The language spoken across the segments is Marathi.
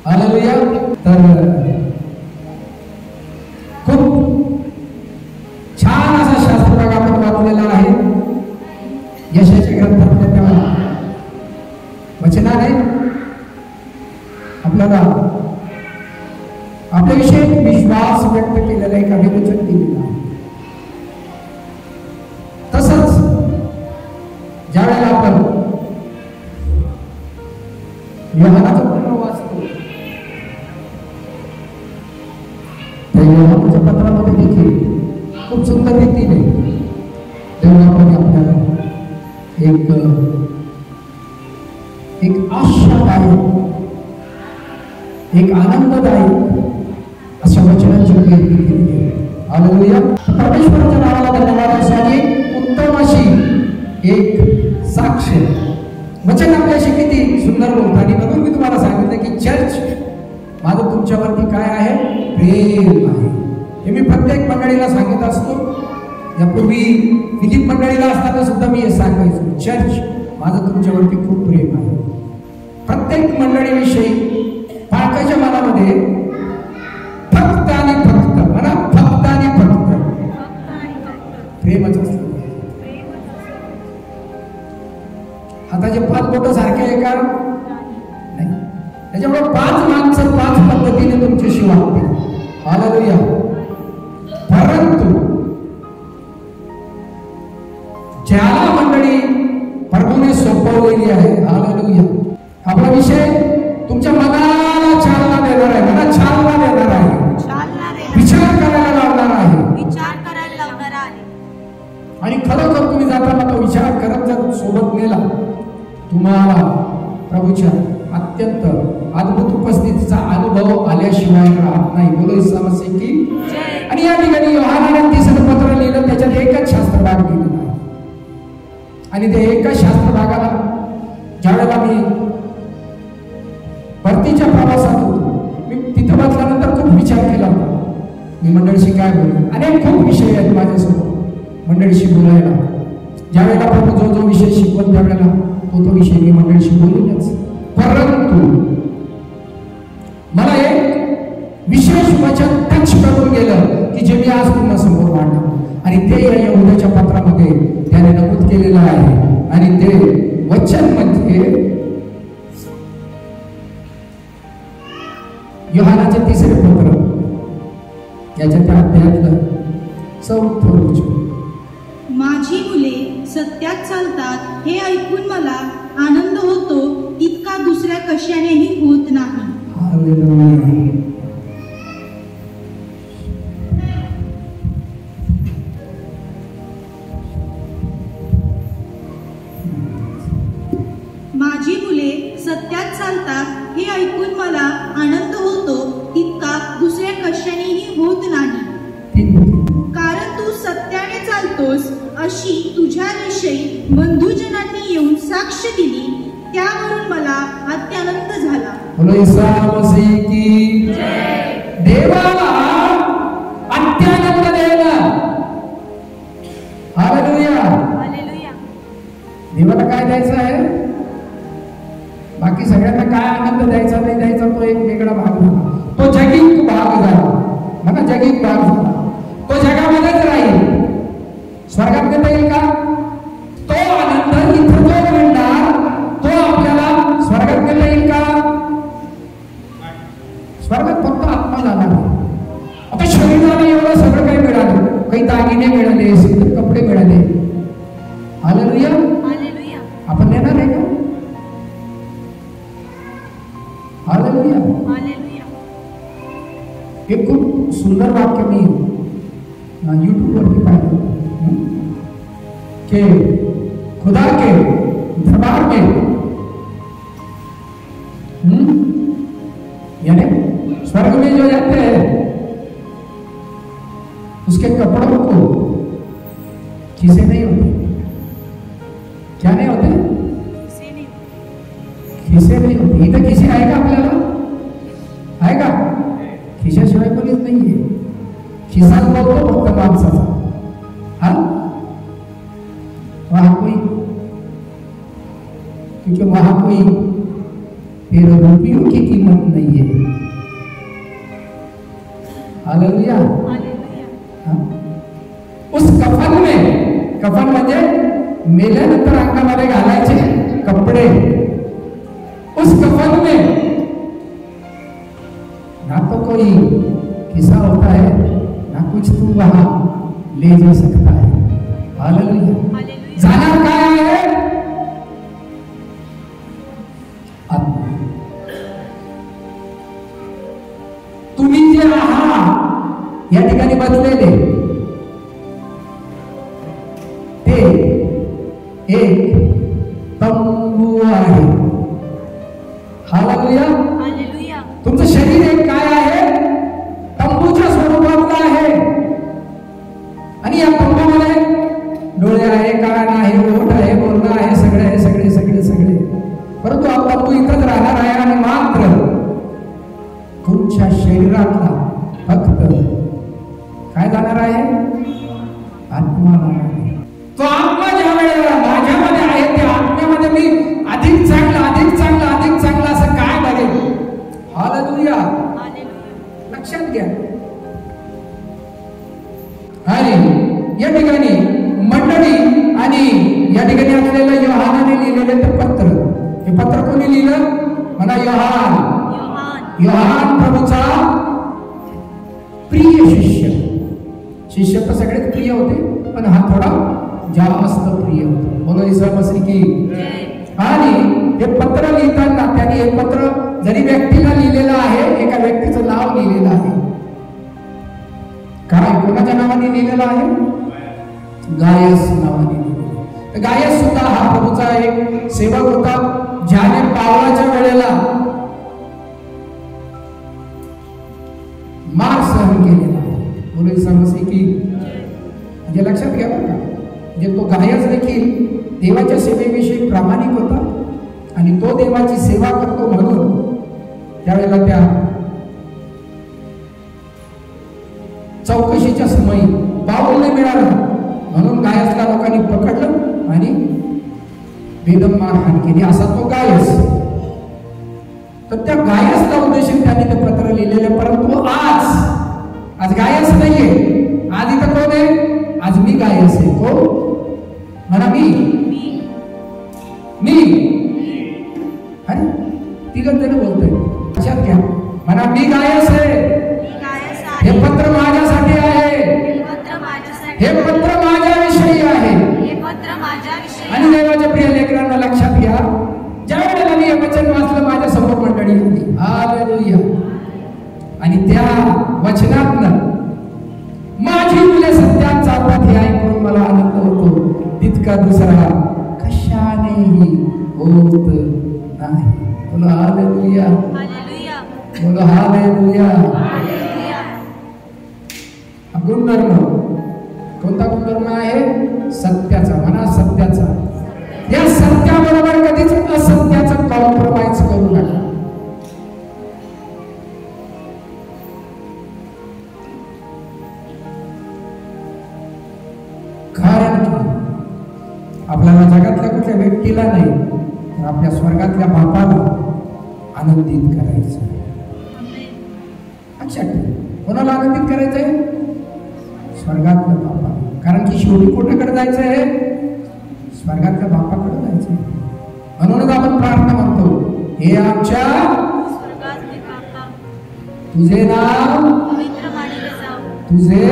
हालेलुया. तर खूप छान असा शास्त्रभाग आपण वाचलेला आहे यशाच्या ग्रंथातल्या त्या वचनाने आपल्याला आपल्याविषयी विश्वास व्यक्त केलेला एक अभिवचन दिलेलं आहे. तसंच ज्यावेळेला आपण योहानाचं पत्र वाचतो त्या योहानाच्या पत्रामध्ये देखील खूप सुंदर रीतीने देवाने आपल्याला एक आशादायक एक आनंददायक अशा वचनांची निर्मिती केली आहे. हालेलुया. परमेश्वराच्या नावाला धन्यवाद. अशी उत्तम अशी एक साक्ष वचन आपल्याशी किती सुंदर बोलताना म्हणून मी तुम्हाला सांगितलं की चर्च माझं तुमच्यावरती काय आहे? प्रेम आहे. हे मी प्रत्येक मंडळीला सांगत असतो. यापूर्वी फिलिप मंडळीला असताना सुद्धा मी हे सांगायचो, चर्च माझं तुमच्यावरती खूप प्रेम आहे. प्रत्येक मंडळीविषयी पालकाच्या मनामध्ये फक्त आणि फक्त म्हणा, फक्त आणि फक्त प्रेमच असतं. हाताचे 5 बोटं सारखे आहे का? नाही. त्याच्यामुळे 5 माणसं 5 पद्धतीने तुमच्याशी वागतील. हालेलुया. परंतु ज्याला मंडळी प्रभूने सोपवलेली आहे, हालेलुया, आपला विषय तुमच्या मनाला चालना देणार आहे. मला चालना देणार आहे, विचार करायला लावणार आहे. आणि खरोखर तुम्ही जाताना तो विचार करत जर सोबत नेला, तुम्हाला प्रभूच्या अत्यंत अद्भुत उपस्थितीचा अनुभव आल्याशिवाय राहत नाही. बोलो ईसा मसीह की. आणि या ठिकाणी योहानाने 3 पत्र लिहिलं, त्याच्यात एकच शास्त्रभाग दिलेला आहे. आणि ते एका शास्त्रभागाला ज्यावेळेला मी भरतीच्या प्रवासात होतो, मी तिथं वाचल्यानंतर खूप विचार केला होता, मी मंडळीशी काय बोलू. अनेक खूप विषय आहेत माझ्यासोबत मंडळीशी बोलायला. ज्यावेळेला प्रभू जो जो विषय शिकवत त्यावेळेला तो विषय मी मंडळीशी बोलूनच. परंतु मला एक विशेष वचन टच करून गेलं की जे मी आज तुम्हाला समोर मांडलं, आणि ते या यहुदाच्या पत्रामध्ये त्याने नमूद केलेलं आहे. आणि ते वचन म्हणजे योहानाचे 3 पत्र याच्या त्या अध्यायातलं 4थं वचन. माझी मुले सत्यात चालतात हे ऐकून मला आनंद होतो, इतका दुसऱ्या कशानेही होत नाही. हालेलुया. माझी मुले सत्यात चालतात हे ऐकून मला आनंद होतो, इतका दुसऱ्या कशानेही होत नाही. कारण तू सत्याने चालतोस अशी तुझ्याविषयी बंधुजनांनी येऊन साक्ष दिली, त्यावरून मला अत्यानंद झाला. बोलो ईसा मसीह की जय. देवाला अत्यानंद द्यायला. हालेलुया. देवाला काय द्यायचं आहे? बाकी सगळ्यांना काय आनंद द्यायचा नाही द्यायचा तो एक वेगळा भाग झाला. तो जगिक भाग झाला. म्हणा जगिक भाग झाला. तो जगामध्येच राहील. स्वर्गात देता येईल का? तो आनंद इथं जो मिळणार तो आपल्याला स्वर्गात देता येईल का? स्वर्गात फक्त आत्मा जाणार. आता शरीराला एवढं सगळं काही मिळालं, काही दागिने मिळाले, सुंदर कपडे मिळाले. हालेलुया. आपण नेणार आहे का? हालेलुया. एक खूप सुंदर वाक्य मी यूट्यूब वरती पाहिलं कि खुदा के दरबार में यानी स्वर्ग में जो जाते हैं उसके कपड़ों को खीसे नहीं होते. क्या नहीं होते? खिसे नहीं होते. इथं खिसे आहे का आपल्याला? आहे का? खिशाशिवाय कोणीच नाहीये. खिसा बोलतो फक्त माणसाचा. हा वहां कोई, क्योंकि वहां कोई 13 रुपयों की कीमत नहीं है. हालेलुया। उस कफन में, कफन म्हणजे मेल्यानंतर अंगामध्ये घालायचे कपडे, उस कफन में ना तो कोई किस्सा होता है, ना कुछ तू वहां ले जा सकता है। हालेलुया। जाणार काय आहे? आत्मा। तुम्ही जे आहात या ठिकाणी बसलेले ते एक तंबू आहे। हालेलुया। तुमचं शरीर एक काय आहे? तंबूच्या स्वरूपातलं आहे। आणि या तंबूमध्ये डोळे आहे, कान आहे, ओठ आहे, बोलणं आहे, सगळे आहे, सगळे सगळे सगळे। परंतु हा तंबू इथंच राहणार आहे आणि मात्र तुमच्या शरीरातला फक्त काय जाणार आहे? आत्मा जाणार आहे। तो आत्मा ज्या वेळेला माझ्यामध्ये आहे त्या आत्म्यामध्ये मी अधिक चांगला अधिक चांगला अधिक चांगला असं काय बघेल। हालेलुया। लक्षात घ्या। आणि या ठिकाणी मंडळी आणि या ठिकाणी असलेलं योहानाने लिहिलेलं ते पत्र, हे पत्र कोणी लिहिलं? म्हणा योहान। योहान प्रभूचा प्रिय शिष्य। शिष्य तर सगळेच प्रिय होते, पण हा थोडा जास्त प्रिय होता। बोलो ईसा मसीह की। आणि हे पत्र लिहिताना त्यांनी हे पत्र जरी व्यक्तीला लिहिलेलं आहे, एका व्यक्तीचं नाव लिहिलेलं आहे। काय, कोणाच्या नावाने लिहिलेलं आहे? गायस नावाने लिहिलेलं। तर गायस सुद्धा हा प्रभूचा एक सेवक होता, ज्याने पावलाच्या वेळेला मार सहन केलेला आहे। बोलो ईसा मसीह की। म्हणजे लक्षात घ्या बरं का, म्हणजे तो गायस देखील देवाच्या सेवेविषयी प्रामाणिक होता आणि तो देवाची सेवा करतो म्हणून त्यावेळेला त्या चौकशीच्या समयी पाऊल नाही मिळालं म्हणून गायसला लोकांनी पकडलं आणि बेदम मारहाण केली। असा तो गायस। तर त्या गायसला उद्देशून त्यांनी ते पत्र लिहिलेलं। परंतु आज गायस नाहीये, आज इथं कोण आहे? आज मी गायस आहे। तो म्हणा मी अरे तिघं जण बोलतोय, लक्षात घ्या। म्हणा मी गायस आहे, हे पत्र माझ्यासाठी आहे, हे पत्र माझ्याविषयी आहे। आणि देवाच्या प्रिय लेकरांना लक्षात घ्या, ज्या वेळेला मी हे वचन वाचलं माझ्या समोर मंडळी होती। हालेलुया। आणि त्या वचनातनं माझी मुले सत्यात चालतात हे ऐकून मला आनंद होतो, तितका दुसरा कशानेही होत नाही। बोलो हालेलुया। बोलो हालेलुया। गुणधर्म कोणता गुणधर्म आहे? सत्याचा। म्हणा सत्याचा। या सत्याबरोबर कधीच असत्याचं कॉम्प्रोमाइज करू नका। कारण की आपल्याला जगातल्या कुठल्या व्यक्तीला नाही, तर आपल्या स्वर्गातल्या बापाला आनंदित करायचं। लक्षात ठेवा, कोणाला आनंदित करायचंय? स्वर्गातल्या बापाला। कारण की शेवटी कोणाकडे जायचं आहे? स्वर्गातल्या बापाकडे जायचं आहे। म्हणूनच आपण प्रार्थना म्हणतो, हे आमच्या स्वर्गातले बापा, तुझे नाव पवित्र मानले जाओ, तुझे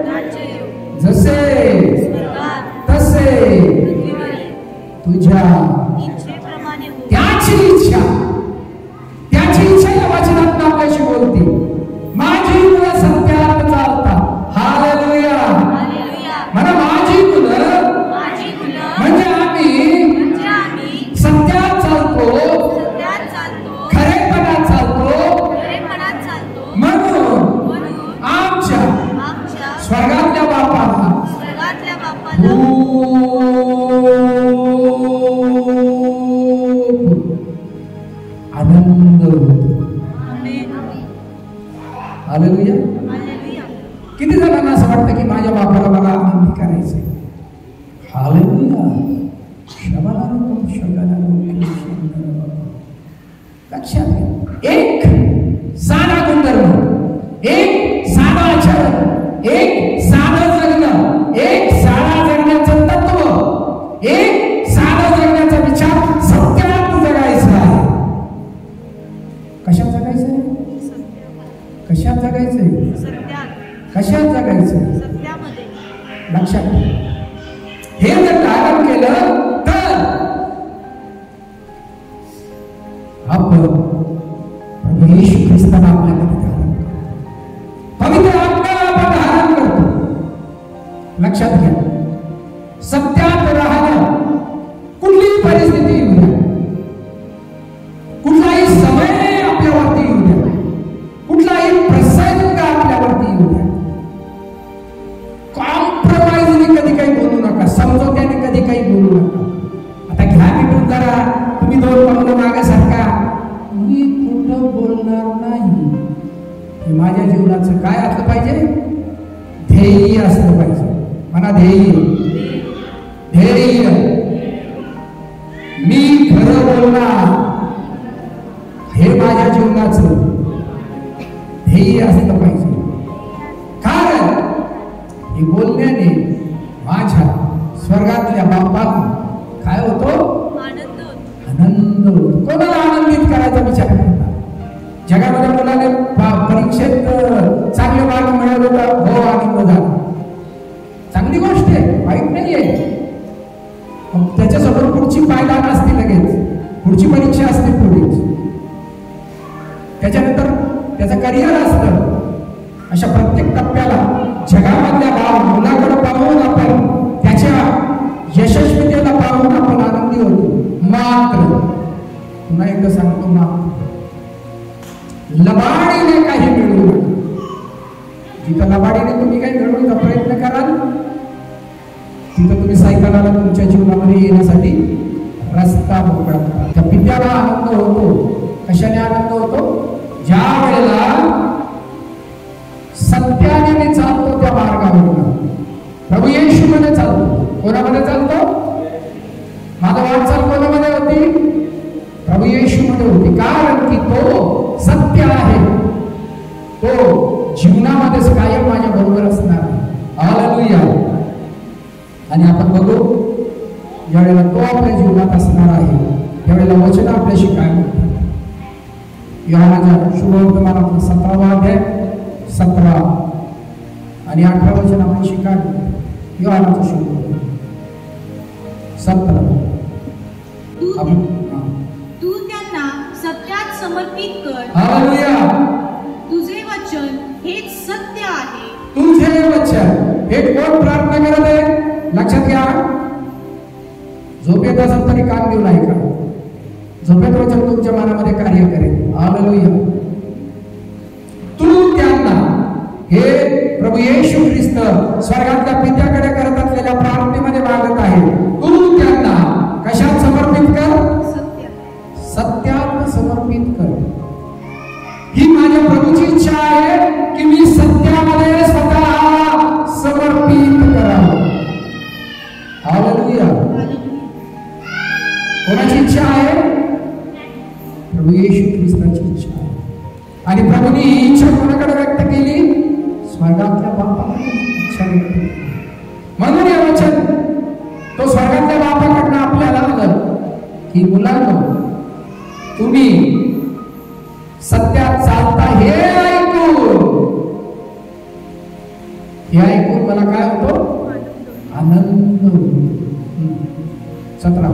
राज्य येऊ, जसे स्वर्गात तसे पृथ्वीवर तुझ्या इच्छेप्रमाणे हो। त्याची इच्छा या वचनात आपल्याशी बोलते। माझी मुलं सत्यात चालतात। हालेलुया। म्हणा माझी मुलं म्हणजे आम्ही सत्यात चालतो, खरेपणात चालतो, म्हणून आमच्या स्वर्गातल्या बापाला आनंद होतो। हालेलुया। किती जणांना असं वाटतं की माझ्या बापाला मला आनंद करायचंय? हालेलुया। लक्षात घ्या, एक साधा गुणधर्म, एक साधा कशात जगायचंय? कशात जगायचंय? कशात जगायचंय? सत्यामध्ये. लक्षात घ्या. हे जर धारण केलं तर आपण प्रभू येशू ख्रिस्ताला आपल्यामध्ये धारण करतो. पवित्र आत्म्याला आपण धारण करतो. लक्षात घ्या. सत्यात राहणं कुठलीही परिस्थिती येऊ द्या, कुठलाही समय आपल्यावरती येऊ द्या, कुठलाही प्रसंग आपल्यावरती येऊ द्या, कॉम्प्रोमाइजने कधी काही बोलू नका, समझोत्याने कधी काही बोलू नका. आता घ्या मिटून जरा, तुम्ही दोन पावलं मागे सारखा, मी खोटं बोलणार नाही. हे माझ्या जीवनाचं काय असलं पाहिजे? ध्येय असलं पाहिजे. म्हणा ध्येय. ध्येय. मी खरं बोलणार हे माझ्या जीवनाचं ध्येय असलं पाहिजे. कारण हे बोलण्याने माझ्या स्वर्गातल्या बापाला काय होतो? आनंद होतो. कोणाला आनंदित करायचा विचार करता? जगामध्ये मुलाने परीक्षेत चांगले मार्क मिळवले तर हो आनंद झाला, चांगली गोष्ट आहे, वाईट नाहीये. त्याच्यासोबत पुढची पायदान असते, लगेच पुढची परीक्षा असते, पुढेच त्याच्यानंतर त्याचं करिअर असतं. अशा प्रत्येक टप्प्याला जगामधल्या मुलाकडे पाहून आपण त्याच्या यशस्वीतेला पाहून आपण आनंदी होतो. मात्र पुन्हा एकदा सांगतो, मात्र लबाडीने काही मिळवू नका. जिथं लबाडीने तुम्ही काही मिळवण्याचा प्रयत्न कराल तिथं तुम्ही सायकलाला तुमच्या जीवनामध्ये येण्यासाठी रस्ता मोकळा करा. त्या पित्याला आनंद होतो. कशाने आनंद होतो? ज्या वेळेला सत्याने मी चालतो त्या मार्गावर, प्रभू येशू मध्ये चालतो. कोणामध्ये चालतो? माझा वाटचाल कोणामध्ये होती? प्रभू येशू मध्ये होती. कारण की तो सत्य आहे, तो जीवनामध्येच कायम माझ्या बरोबर असणार आहे. हालेलुया. आणि आपण बघू, ज्यावेळेला तो आपल्या जीवनात असणार आहे त्यावेळेला वचन आपल्याशी काय म्हणतात. योहानाच्या शुभवर्तमानातला 17वा अध्याय 17 आणि 18 वचन आपल्याशी काय म्हणतात. योहानाचं शुभवर्तमान 17. तू त्यांना सत्यात समर्पित कर. हालेलुया. तुझे वचन हेच सत्य आहे. तुझे वचन हे कोण प्रार्थना करत आहे? लक्षात घ्या. झोपेत असेल तरी काम घेऊन ऐका. झोपेत वचन तुमच्या मनामध्ये कार्य करेल. हालेलुया. तू त्यांना, हे प्रभू येशू ख्रिस्त स्वर्गातल्या पित्याकडे करत असलेल्या प्रार्थनेमध्ये मागत आहे. तू त्यांना कशात समर्पित कर? सत्यात समर्पित कर. ही माझ्या प्रभूची इच्छा आहे की मी सत्यामध्ये स्वतः समर्पित करावं. हालेलुया. कोणाची इच्छा आहे? प्रभू येशू ख्रिस्ताची इच्छा आहे. आणि प्रभूने ही इच्छा कोणाकडे व्यक्त केली? स्वर्गातल्या बापाकडे इच्छा व्यक्त केली. म्हणून हे वचन तो स्वर्गातल्या बापाकडनं आपल्याला आलं की मुलांनो, तुम्ही सत्यात चालता हे ऐकून मला काय होतो? आनंद होतो. 17.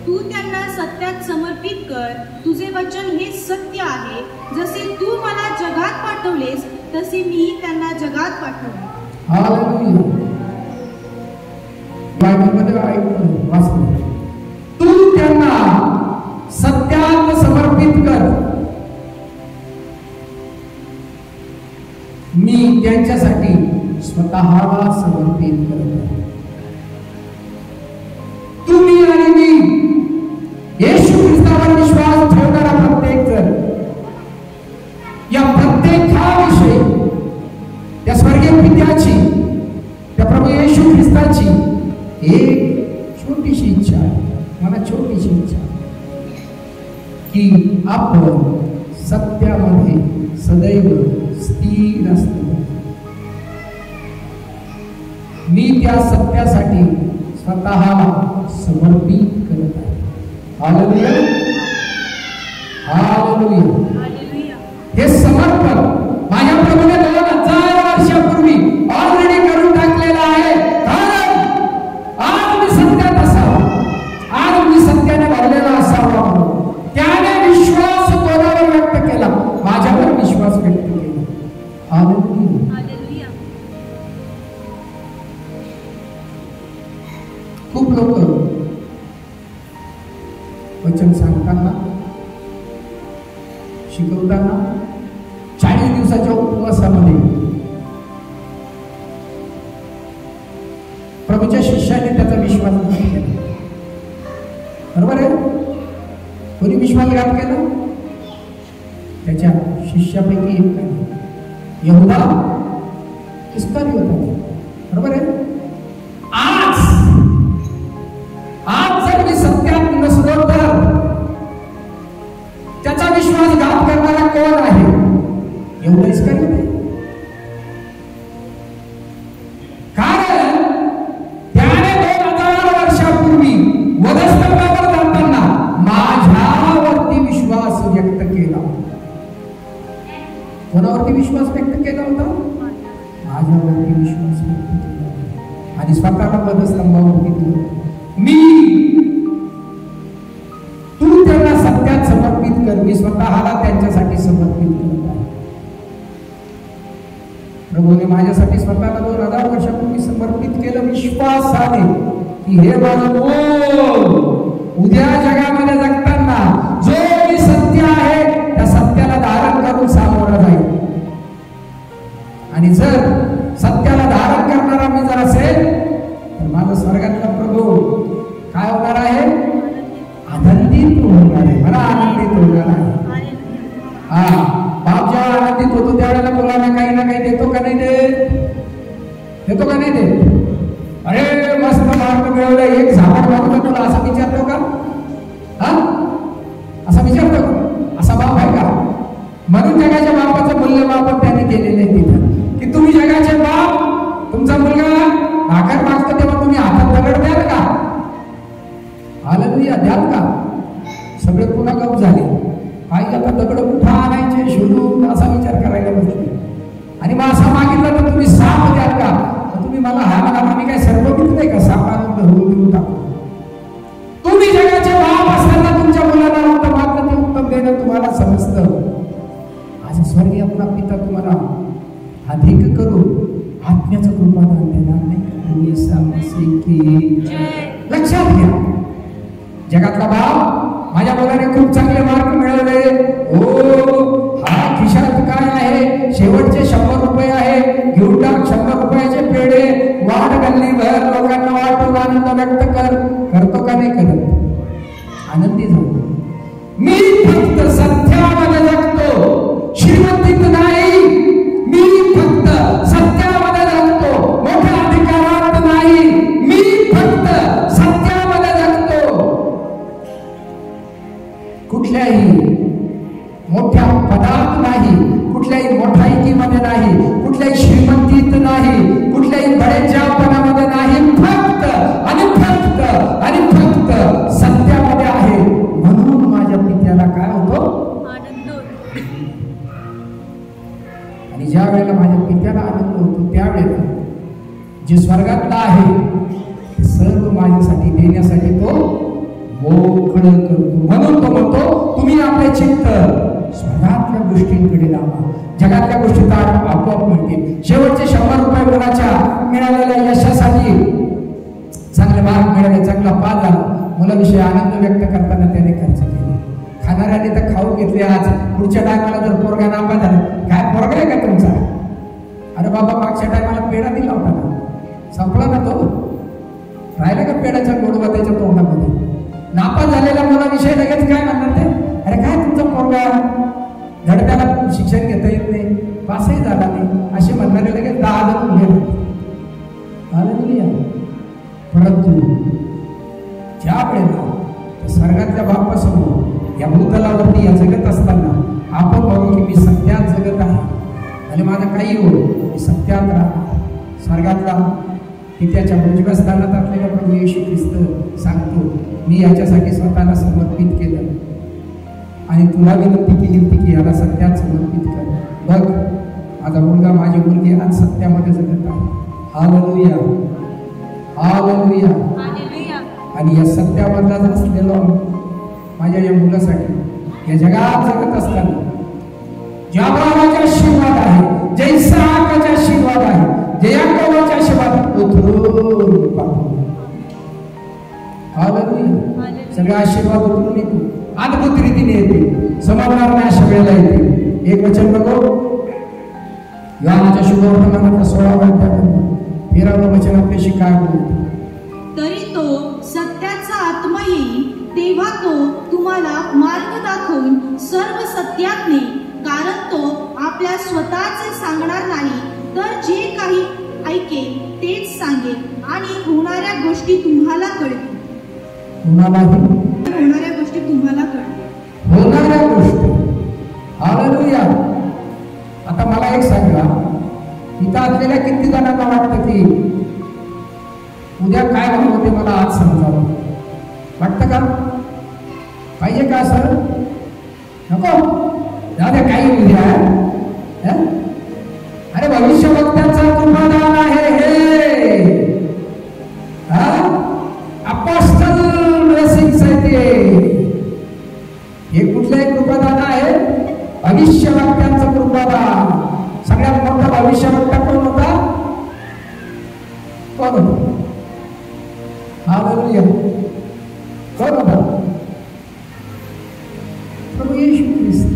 तू त्यांना सत्यात समर्पित कर. तुझे वचन हे सत्य आहे. जसे तू मला जगात पाठवलेस तसे मी त्यांना जगात पाठवले. हालेलुया. बायबलमध्ये वाचलं, तू त्यांना सत्यात समर्पित कर. मी त्यांच्यासाठी स्वतःला समर्पित करतो. तुम्ही आणि मी येशू ख्रिस्तावर विश्वास ठेवणारा प्रत्येक जण या प्रत्येकाविषयी त्या स्वर्गीय पित्याची, त्या प्रभू येशू ख्रिस्ताची एक छोटीशी इच्छा आहे. मला छोटीशी इच्छा की आपण सत्यामध्ये सदैव स्थिर असतो. मी त्या सत्यासाठी स्वतःला समर्पित करत आहे. हालेलुया. हालेलुया. हे समर्पण माझ्या प्रभूने 2000 वर्षापूर्वी ऑलरेडी करून टाकलेलं आहे. कारण आज मी सत्यात असावा, आज मी सत्याने भरलेला असावा. त्याने विश्वास कोणावर व्यक्त केला? माझ्यावर विश्वास व्यक्त केला. हालेलुया. खूप लोक वचन सांगताना, शिकवताना 40 दिवसाच्या उपवासामध्ये प्रभूच्या शिष्याने त्याचा विश्वासघात केला. बरोबर आहे? कोणी विश्वासघात केला? त्याच्या शिष्यापैकी एक आहे, यहूदा इस्करियोत. बरोबर आहे? आज जर मी सत्यात नसलो तर त्याचा विश्वासघात करणारा कोण आहे? यहूदा इस्करियोत. कारण त्याने 2000 वर्षापूर्वी वधस्तंभावर जाताना माझ्यावरती विश्वास व्यक्त केला. कोणावरती विश्वास व्यक्त केला होता? माझ्यावरती विश्वास व्यक्त केला. आणि स्वतःला वधस्तंभावरती दिलं. तू त्यांना सत्यात समर्पित कर, मी स्वतःला त्यांच्यासाठी समर्पित करत आहे. प्रभूने माझ्यासाठी स्वतःला 2000 वर्षापूर्वी समर्पित केलं विश्वासाने की हे माझं बोल उद्या जगामध्ये जगताना जो मी सत्य आहे त्या सत्याला धारण करून सामोरं जाईल. आणि जर सत्याला धारण करणारा मी जर असेल तर माझा स्वर्गातला प्रभू काय होणार आहे? आनंदित होणार आहे. मला आनंदित होणार आहे. हा, बाप जेव्हा आनंदित होतो त्यावेळेला मुलांना काही ना काही देतो का नाही देत? देतो का नाही देत? अरे मस्त मार्क मिळवला, एक झापड मारू का तुला, असं विचारतो का? हा, असा विचारतो का? असा बाप आहे का? म्हणून जगाच्या बापाचं मूल्यमापन त्याने केलेलं आहे तिथं की तुम्ही जगाचे बाप, तुमचा मुलगा भाकर मागतो तेव्हा तुम्ही हातात दगड द्याल का? हालेलुया, द्याल का? सगळे पुन्हा गप झाले. आई आता दगड कुठं आणायचे शोधून असा विचार करायला बसले. आणि मग असा मागितला तर तुम्ही साप द्याल का? तुम्ही मला हा म्हणा, आम्ही काय सर्ववित नाही का साप आणून धरून देऊन टाकू? तुम्ही जगाचे बाप असताना तुमच्या मुलाला उत्तम मागणं ते उत्तम देणं तुम्हाला समजतं. आज स्वर्गीय आपला पिता तुम्हाला अधिक करून आत्म्याचं कृपादान देणार नाही. लक्षात घ्या, जगातला बाप माझ्या मुलाने खूप चांगले मार्क मिळवले. हो, हा खिशात काय आहे? शेवटचे 100 रुपये आहे, घेऊन टाक 100 रुपयाचे पेढे, वाट गल्लीभर लोकांना वाटून आनंद व्यक्त कर. करतो का नाही करत? आनंदी झालो. मी फक्त सत्यामध्ये जगतो, श्रीमंतीत नाही. मी फक्त सत्यामध्ये जगतो, मोठ्या अधिकारात नाही. मी फक्त सत्यामध्ये जगतो. कुठल्याही मोठ्या पदात नाही, कुठल्याही मोठाईकीमध्ये नाही, कुठल्याही श्रीमंतीत नाही, कुठल्याही बळेजापणामध्ये नाही. फक्त आणि फक्त आणि फक्त सत्यामध्ये आहे. म्हणून माझ्या पित्याला काय होतो? आनंद. आणि ज्या वेळेला माझ्या पित्याला आनंद होतो त्यावेळेला जे स्वर्गातला आहे ते सर्व माझ्यासाठी देण्यासाठी तो मोकळं करतो. म्हणून तो म्हणतो तुम्ही आपले चित्त स्वर्गातल्या गोष्टींकडे लावा. जगातल्या गोष्टी तर आपोआप मिळतील. शेवटचे 100 रुपये मुलाच्या मिळालेल्या यशासाठी, चांगले मार्क मिळाले, चांगला पास झाला, मुलाविषयी आनंद व्यक्त करताना त्याने खर्च केले. खाणाऱ्याने तर खाऊ घेतले. आज पुढच्या टायमाला जर पोरगा नापा झाला, काय पोरगा आहे का तुमचा? अरे बाबा मागच्या टायमाला पेढा दिला होता ना, संपला ना तो, राहिला का पेढाच्या गोडवा त्याच्या तोंडामध्ये? नापा झालेल्या मुलाविषयी लगेच काय म्हणणार ते? अरे काय तुमचा पोरगा धड त्याला शिक्षण घेता येत नाही, पासही झाला नाही, असे म्हणणारे लगेच 10 जण उभे राहतात. परंतु ज्या वेळेला स्वर्गातल्या बापासमोर या भूतलावरती या जगत असताना आपण बघू की मी सत्यात जगत आहे आणि माझं काही हो, मी सत्यात राहणार. स्वर्गातला पित्याच्या उजव्या स्थानात असलेला प्रभू येशू ख्रिस्त सांगतो, मी याच्यासाठी स्वतःला समर्पित केलं. आणि तुला विनंती केली होती की याला सत्यात समर्पित कर. बघ, माझा मुलगा, माझी मुलगी आज सत्यामध्ये जगत आहे. Hallelujah, hallelujah. आणि या सत्यामधला असलेलो माझ्या या मुलासाठी या जगात जगत असताना ज्या अब्राहामाचे आशीर्वाद आहे, जे इसाहाकाचे आशीर्वाद आहे, जे याकोबाचे आशीर्वाद उतरून पाठव. हालेलुया. सगळे आशीर्वाद उतरून येतो, अद्भुत रीतीने येते, समजणार नाही अशा वेळेला येते. एक वचन बघो, योहानाच्या शुभवर्तमानाच्या 16व्या अध्यायात 13वं वचन आपल्याशी काय बोलते. तरी तो सत्याचा आत्मा येईल तेव्हा तो तुम्हाला मार्ग दाखवून सर्व सत्यात नेईल, कारण तो आपल्या स्वतःचे सांगणार नाही, तर जे काही ऐकेल तेच सांगेल आणि होणाऱ्या गोष्टी तुम्हाला कळतील. होणाऱ्या गोष्टी तुम्हाला कळतील. होणाऱ्या गोष्टी. हालेलुया. आता मला एक सांगा, इथं असलेल्या किती जणांना वाटतं की उद्या काय होणार होते मला आज समजावं? वाटतं का? पाहिजे का सर? नको, जाऊ द्या, काही उद्या. अरे भविष्यवक्त्यांचा कृपादान आहे हे. अपोस्टल ब्लेसिंग्स आहे ते. हे कुठलं कृपादान आहे? भविष्यवक्त्यांचं कृपादान. सगळ्यात मोठा भविष्यवक्ता कोण होता? कोण होता? हालेलुया. कोण होता? प्रभू येशू ख्रिस्त.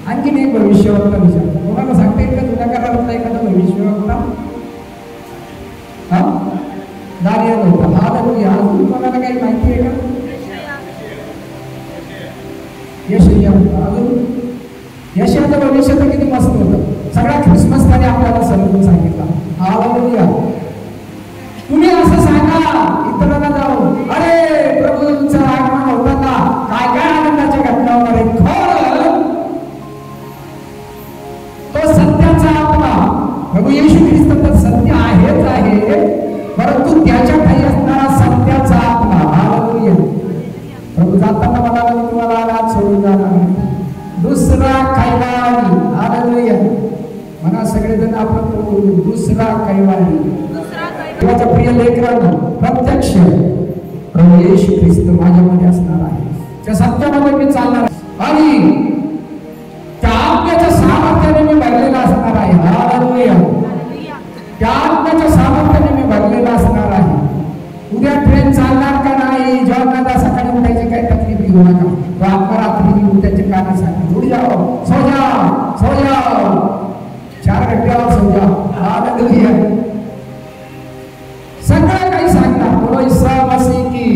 आणखीन एक भविष्यवक्ता विचार, कोणाला सांगता येईल का तुझ्या घरातला एखादा भविष्यवक्ता? दानियल होता. हालेलुया. अजून कोणाला काही माहिती आहे का? यशया होता. अजून यशयाचं भविष्य तर किती मस्त होतं. सगळा ख्रिसमस त्याने आपल्याला समजून सांगितला. हालेलुया. तुम्ही असं सांगा इतरांना जाऊन, अरे प्रभूंचं आगमन होताना काय काय आनंदाच्या घटना होणार आहे. खरं तो सत्याचा आत्मा प्रभू येशू ख्रिस्त तर सत्य आहेच आहे, परंतु त्याच्या खाली असणारा सत्याचा आत्मा. हालेलुया. प्रभू जाताना म्हणाला, मी तुम्हाला अनाथ सोडून जाणार नाही, दुसरा कैवारी. हालेलुया. म्हणा सगळेजण आपण दुसरा कैवारी. देवाच्या प्रिय लेकरांनो, प्रत्यक्ष प्रभू येशू ख्रिस्त माझ्यामध्ये असणार आहे, त्या सत्यामध्ये मी चालणार आहे आणि त्या आत्म्याच्या सामर्थ्याने मी भरलेला असणार आहे. हालेलुया. त्या आत्म्याच्या सामर्थ्याने मी भरलेला असणार आहे. उद्या ट्रेन चालणार का नाही, जेव्हा सकाळी उठायची काही तकलीफ घेऊ नका. तो आत्मा रात्री येऊन त्याच्या कानासाठी उठ जाओ, सो जाओ, सो जाओ, 4 घंट्यावर सो जाओ. हालेलुया. सगळं काही सांगणार. बोलो ईसा मसीह की.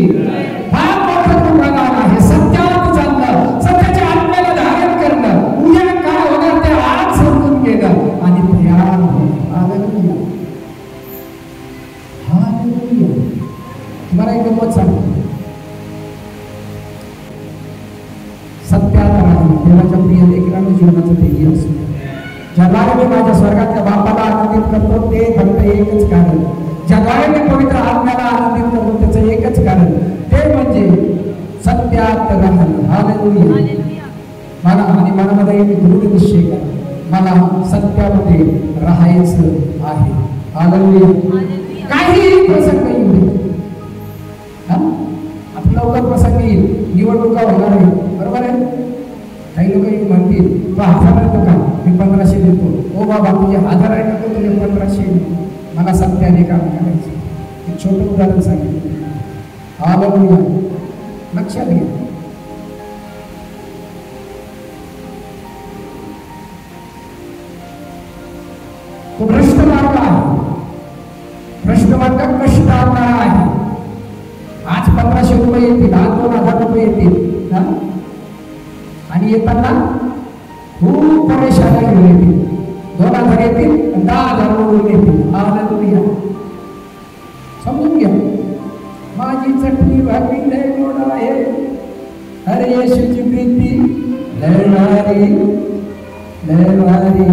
फार मोठं कृपादान आहे. सत्यात चालणं, सत्याच्या आत्म्याला धारण करणं, उद्या काय होणार ते आज समजून घेणं आणि तयार होणं. हालेलुया. हालेलुया. तुम्हाला एक गंमत सांगतो. सत्यात राहणं देवाच्या प्रिय लेकरांच्या जीवनाचं ध्येय असतं. ज्याद्वारे मी माझ्या स्वर्गातल्या बापाला आनंदित करतो ते फक्त एकच कारण, ज्याद्वारे मी पवित्र आत्म्याला आनंदित करतो त्याचं एकच कारण, ते म्हणजे सत्यात राहणं. हालेलुया. मला आणि मनामध्ये एक दृढ निश्चय करा, मला सत्यामध्ये राहायचं आहे. हालेलुया. काही प्रसंग येऊ दे. आता लवकर प्रसंग येईल, निवडणुका होणार आहे, बरोबर आहे. काही लोक म्हणतील तो 1000 देतो का, मी 1500 देतो. ओ बाबा तुझे 1000 आहे नको, तुझे 1500. मला सत्याने काम करायचं. एक छोटं उदाहरण सांगितलं. हालेलुया. लक्षात घ्या. तो भ्रष्ट मार्ग आहे. भ्रष्ट मार्ग कष्ट आणणारा आहे. आज 1500 रुपये येतील, आज 2000 रुपये येतील आणि येताना खूप परेशानी घेऊन येतील. 2000 येतील, 10,000 रुपये येतील. हालेलुया. समजून घ्या. माझी चटणी भाकरी लय गोड आहे, अरे येशूची प्रीती लय भारी, लय भारी.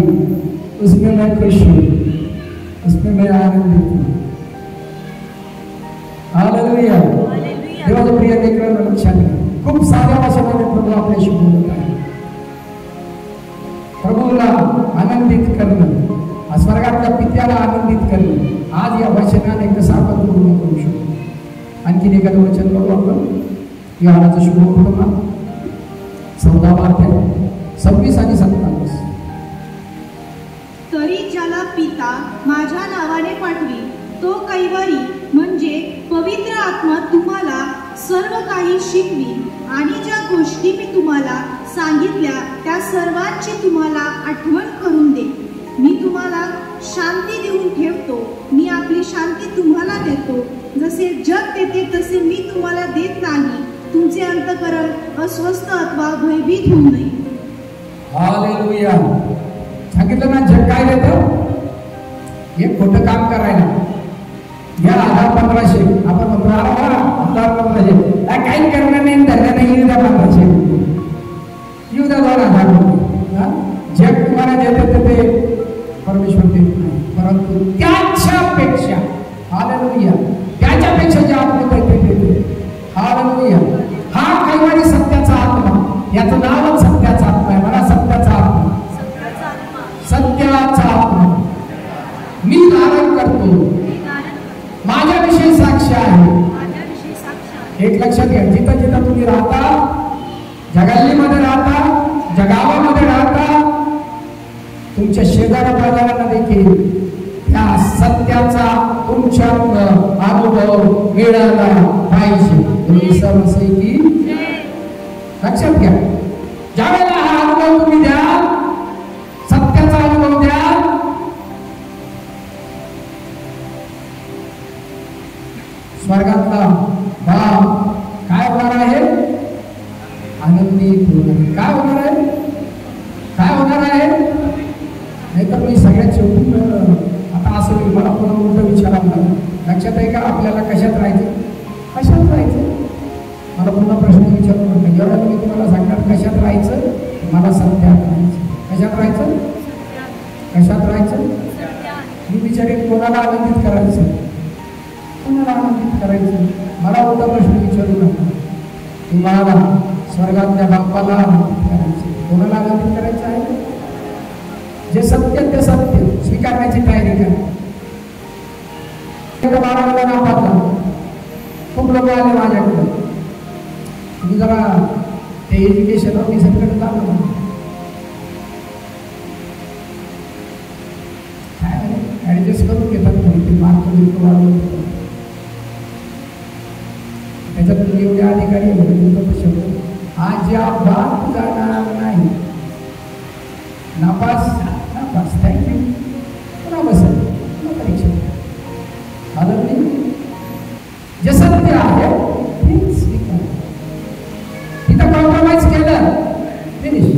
उसमें मैं खुश हूँ, उसमें मैं आनंदित हूँ. हालेलुया. देवाच्या प्रिय लेकरांनो, लक्षात घ्या. खूप आनंदित करणं, स्वर्गातल्या पित्याला आनंदित करणं, आज या वचनाने कसं आपण पूर्ण करू शकतो. आणखीन एखादं वचन बघू आपण. योहानाचा शुभप्रभात 14वा अध्याय 26 आणि 27. तरी ज्याला पिता माझ्या नावाने पाठवी तो कैवारी म्हणजे पवित्र आत्मा तुम्हाला सर्व काही शिकवी आणि ज्या गोष्टी मी तुम्हाला सांगितल्या त्या सर्वांची तुम्हाला आठवण करून दे. मी तुम्हाला शांती देऊन ठेवतो, मी आपली शांती तुम्हाला देतो. जसे जग देते तसे मी तुम्हाला देत नाही. तुमचे अंतःकरण अस्वस्थ अथवा भयभीत होऊ नये. हालेलुया. सांगितलं ना, जग काय देतं? एक खोटं काम करायला. या 1500 आपण म्हणतो 1500 काही करणार नाही, धरलं नाही, येऊ द्या 1500, येऊ द्या 2000 रुपये. जग तुम्हाला देते ते परमेश्वर देत नाही, परंतु त्याच्यापेक्षा हालेलुया त्याच्यापेक्षा जे आपले पैसे देते. हालेलुया. हा कैवारी सत्याचा आत्मा, याचं नावच सत्याचा आत्मा आहे. मला सत्याचा आत्मा, सत्याचा आत्मा मी धारण करतो, माझ्याविषयी साक्ष आहे. एक लक्षात घ्या, जिथं जिथं तुम्ही राहता, जगालीमध्ये राहता, जगावामध्ये राहता, तुमच्या शेजाऱ्या पाजाऱ्यांना देखील त्या सत्याचा तुमच्यात अनुभव मिळाला पाहिजे. तुम्ही सर्वसे की लक्षात घ्या, ज्यावेळेला हा अनुभव तुम्ही द्या, सत्याचा अनुभव द्या, स्वर्गातला बाप काय होणार आहे? आनंदित होणार. काय होणार आहे? काय होणार आहे? नाहीतर मी सगळ्यात शेवटी आता असं मला पुन्हा मोठं विचारायला लक्षात आहे का? आपल्याला कशात राहायचं? कशात राहायचं? मला पुन्हा प्रश्न विचारू नका. जेव्हा मी तुम्हाला सांगणार कशात राहायचं, मला सत्यात राहायचं. कशात राहायचं? कशात राहायचं? मी विचारेन कोणाला आनंदित करायचं, कोणाला आनंदित करायचं. मला मोठा प्रश्न विचारू नका. तुम्हाला स्वर्गातल्या बापाला आनंदित करायचं. कोणाला आनंदित करायचं आहे? जे सत्य ते सत्य स्वीकारण्याची तयारी करा. 12वीला नापासला खूप लोक आले माझ्याकडे. तुम्ही जरा ते एज्युकेशन ऑफिसरकडे जाणं काय ऍडजस्ट करून घेतात. ते मार्क वाढवून त्याच्यात तुम्ही एवढे अधिकारी अजिबात जाणार नाही. नापास नापास, थँक्यू, पुन्हा बसेल, पुन्हा परीक्षा. आलं नाही? जे सत्य आहे तेच स्वीकार. तिथं कॉम्प्रोमाइज केलं, फिनिश.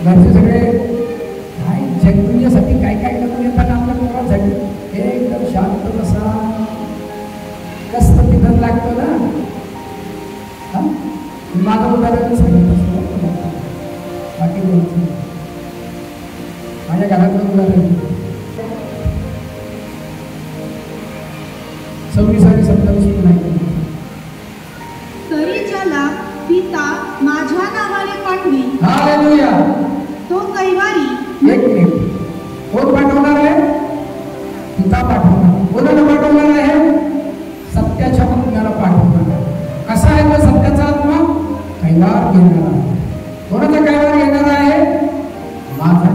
घरचे सगळे काय जग दुनियासाठी काय काय करून येतात आपल्या पोरांसाठी. एकदम शांत बसा, कष्ट तिथं लागतो ना. माझं उदाहरण सांगत असतो, बाकी बोलतो माझ्या घरातलं उदाहरण. 26 आणि 27 नाही. तरी ज्याला पिता माझ्या नावाने पाठवी हालेलुया तो कैवारी. एक मिनिट, कोण पाठवणार आहे? पिता पाठवणार. कोणाला पाठवणार आहे? सत्याच्या आत्म्याला पाठवणार. कसा आहे तो सत्याचा आत्मा? कैवार घेणार आहे. कोणाचा कैवार घेणार आहे? माझा.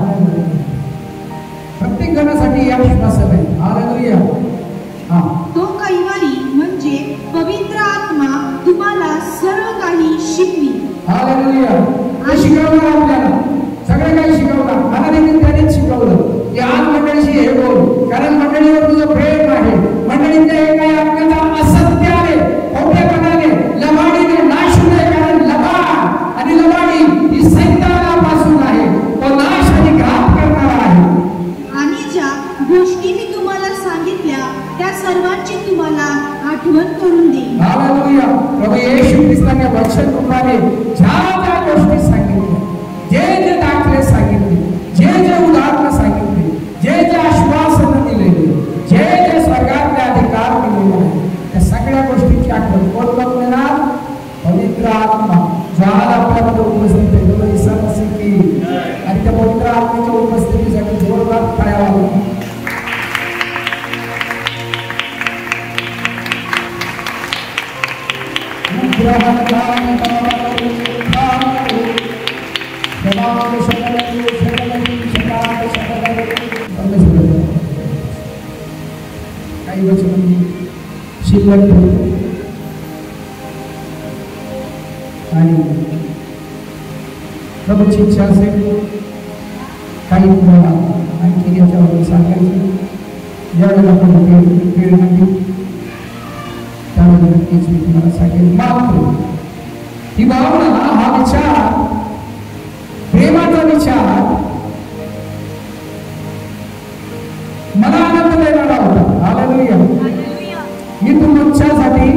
प्रत्येक जणासाठी या विश्वासात आहे. हालेलुया. हा, तो कैवारी म्हणजे पवित्र आत्मा तुम्हाला सर्व काही शिकवी. हालेलुया. हे शिकवणार आपल्याला, सगळं काही शिकवणार. मला देखील त्यानेच शिकवलं की आज मंडळीशी हे बोल, कारण मंडळीवर तुझं प्रेम आहे. मंडळीच्या एका आत्म्याचा असत्याने, खोटेपणाने, लबाडीने नाश होणे. कारण लबाड आणि लबाडी ही सैतानापासून आहे. तो नाश आणि घात करणारा आहे. आणि ज्या गोष्टी मी तुम्हाला सांगितल्या त्या सर्वांची तुम्हाला आठवण करून देईन. हालेलुया. प्रभू येशू ख्रिस्ताने वचन रूपाने ज्या ज्या गोष्टी सांगितल्या, जे जे दाखले सांगितले, जे जे उदाहरणं सांगितले, जे जे आश्वासन दिलेले, जे जे स्वर्गातले अधिकार दिलेले आहेत, त्या सगळ्या गोष्टींची आठवण कोण करून देणार? पवित्र आत्मा जो आज आपल्यामध्ये उपस्थित आहे. काही वचन शिल्लक ठेवतो आणि प्रभूची इच्छा असेल काही तुम्हाला आणखी याच्यावर सांगायचं ज्यावेळेला आपण वेळ नाही त्यावेळेला नक्कीच मी तुम्हाला सांगेल. मात्र ही भावना, हा विचार, प्रेमाचा विचार मला आनंद देणारा होता. हालेलुया. मी तुमच्यासाठी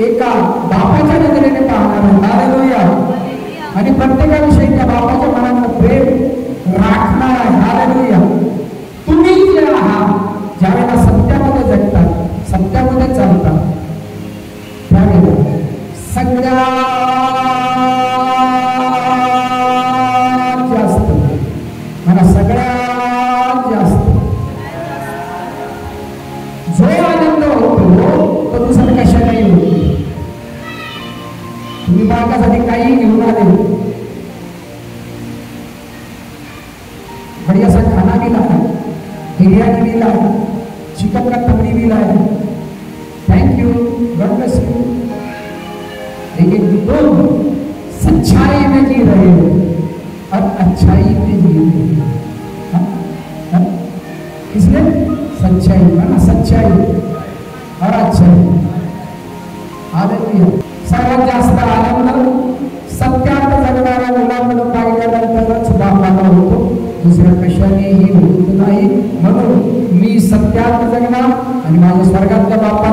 एका बापाच्या नजरेने पाहणार आहे. हालेलुया. आणि प्रत्येकाविषयी त्या बापाच्या मनात प्रेम राखणार आहे. हालेलुया. तुम्ही जे आहात, ज्यावेळेला सत्यामध्ये जगतात, सत्यामध्ये चालतात, त्यावेळेला सगळ्यात जास्त, मला सगळ्यात जास्त जो आनंद होतो तो दुसरा कशालाही होतो. तुम्ही बाळकासाठी काही घेऊन आले, बढ़िया सा खाना भी लाया, बिरयानी भी लाया, चिकन का तंदूरी भी लाया, thank you, God bless you. लेकिन तुम सच्चाई में जी रहे हो और अच्छाई में जी रहे हो. इसलिए सच्चाई ना, सच्चाई और अच्छाई. हालेलुया. सर्वात जास्त आनंद सत्यात जगणाऱ्या मुलांमध्ये पाहिल्यानंतरच बापाला होतो, दुसऱ्या कशानेही होत नाही. म्हणून मी सत्यात जगणार आणि माझ्या स्वर्गातल्या बापा